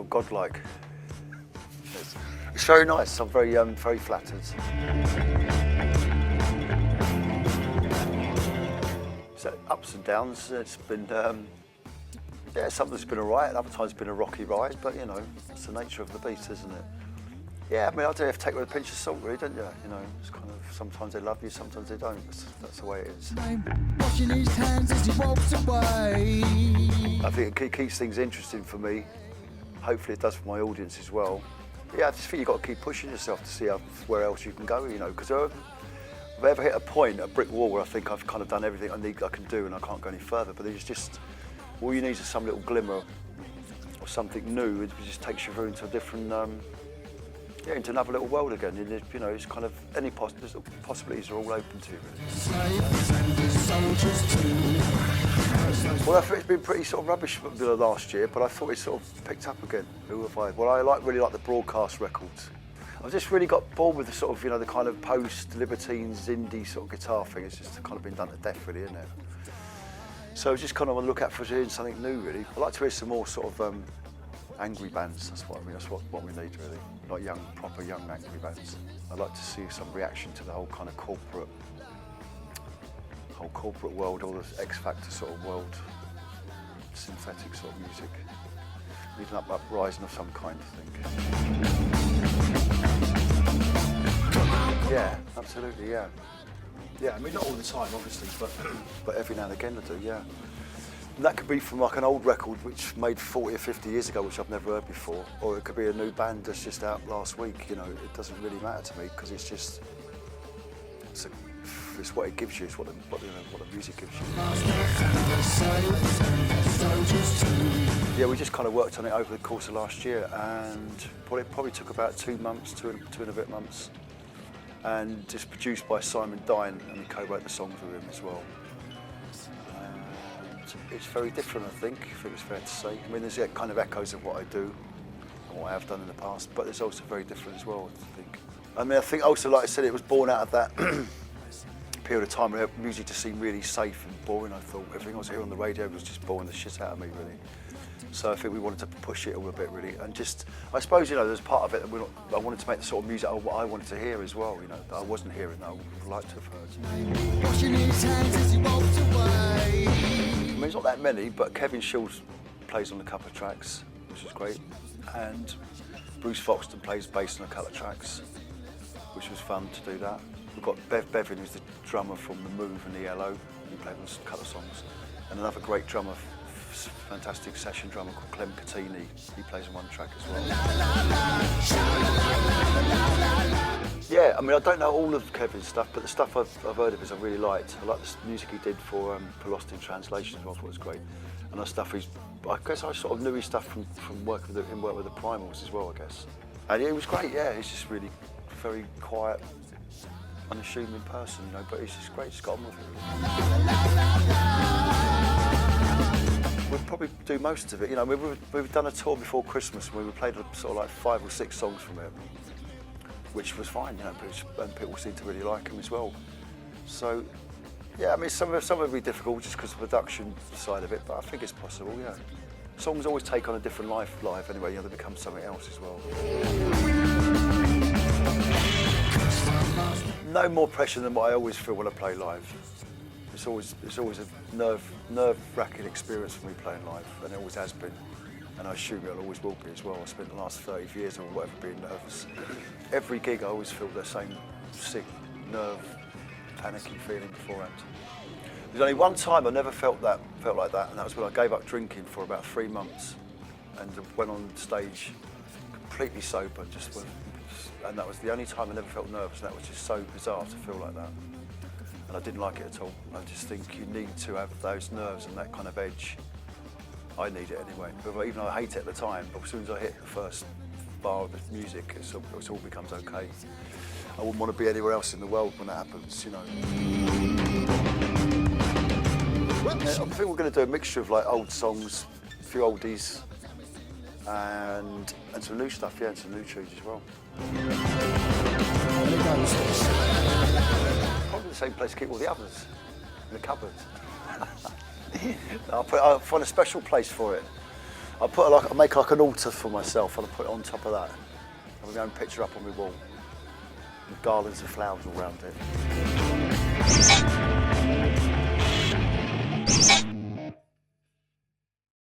called Godlike. It's very nice. I'm very flattered. So ups and downs. It's been something's been alright. Other times it's been a rocky ride, but you know, it's the nature of the beast, isn't it? Yeah, I mean, I do have to take it with a pinch of salt, really, don't you? You know, it's kind of sometimes they love you, sometimes they don't. That's the way it is. Washing his hands as he walks away. I think it keeps things interesting for me. Hopefully, it does for my audience as well. Yeah, I just think you've got to keep pushing yourself to see where else you can go. You know, because I've ever hit a brick wall where I think I've kind of done everything I can do and I can't go any further. But there's just all you need is some little glimmer or something new. It just takes you through into a different. Into another little world again. And you know, it's kind of any possibilities are all open to you. Really. Well, I think it's been pretty sort of rubbish for the last year, but I thought it sort of picked up again. Who have I? Well, I really like the broadcast records. I've just really got bored with the sort of, you know, the kind of post-Libertines indie sort of guitar thing. It's just kind of been done to death, really, isn't it? So I just kind of want to look out for doing something new, really. I like to hear some more sort of angry bands. That's what I mean. That's what we need, really. Not proper young angry bands. I'd like to see some reaction to the whole kind of corporate world, all this X Factor sort of world, synthetic sort of music. Need an uprising of some kind, I think. Yeah, absolutely, yeah. Yeah, I mean, not all the time, obviously, but every now and again I do, yeah. And that could be from like an old record which made 40 or 50 years ago, which I've never heard before, or it could be a new band that's just out last week. You know, it doesn't really matter to me because it's just it's what it gives you. It's what the music gives you. Yeah, we just kind of worked on it over the course of last year, and it probably took about 2 months, two and a bit months, and it's produced by Simon Dine, and he co-wrote the songs with him as well. It's very different, I think it's fair to say. I mean, there's kind of echoes of what I do and what I have done in the past, but it's also very different as well, I think. I mean, I think also, like I said, it was born out of that period of time where music just seemed really safe and boring. I thought everything I was hearing on the radio was just boring the shit out of me, really. So I think we wanted to push it all a bit, really, and just, I suppose, you know, there's part of it that I wanted to make the sort of music I wanted to hear as well, you know, that I wasn't hearing that I would like to have heard. Washing his hands as he walks away. I mean, it's not that many, but Kevin Shields plays on a couple of tracks, which is great, and Bruce Foxton plays bass on a couple of tracks, which was fun to do that. We've got Bev Bevan, who's the drummer from The Move and the Yellow, he played on a couple of songs, and another great drummer, fantastic session drummer called Clem Catini, he plays on one track as well. Yeah, I mean, I don't know all of Kevin's stuff, but the stuff I've heard of his I really liked. I like the music he did for Lost in Translation as well, I thought it was great. And the stuff I guess I sort of knew his stuff from working with him, working with the Primals as well, I guess. And yeah, it was great, yeah, he's just really very quiet, unassuming person, you know, but he's just great, just got on with it. We'll probably do most of it, you know. We've done a tour before Christmas and we played sort of like 5 or 6 songs from it, which was fine, you know, and people seemed to really like him as well. So, yeah, I mean, some of it will be difficult just because of the production side of it, but I think it's possible, yeah. Songs always take on a different life live anyway, you know, they become something else as well. No more pressure than what I always feel when I play live. It's always a nerve-wracking experience for me playing live, and it always has been. And I assume it always will be as well. I spent the last 30 years or whatever being nervous. Every gig I always feel the same sick, panicky feeling beforehand. There's only one time I never felt like that, and that was when I gave up drinking for about 3 months and went on stage completely sober, and that was the only time I never felt nervous, and that was just so bizarre to feel like that. And I didn't like it at all. I just think you need to have those nerves and that kind of edge. I need it anyway, even though I hate it at the time, but as soon as I hit the first bar of the music, it all becomes okay. I wouldn't want to be anywhere else in the world when that happens, you know. I think we're going to do a mixture of like old songs, a few oldies, and some new stuff, yeah, and some new tunes as well. Probably the same place to keep all the others, in the cupboard. I'll find a special place for it. I make like an altar for myself and I put it on top of that. I've got my own picture up on my wall with garlands of flowers all around it.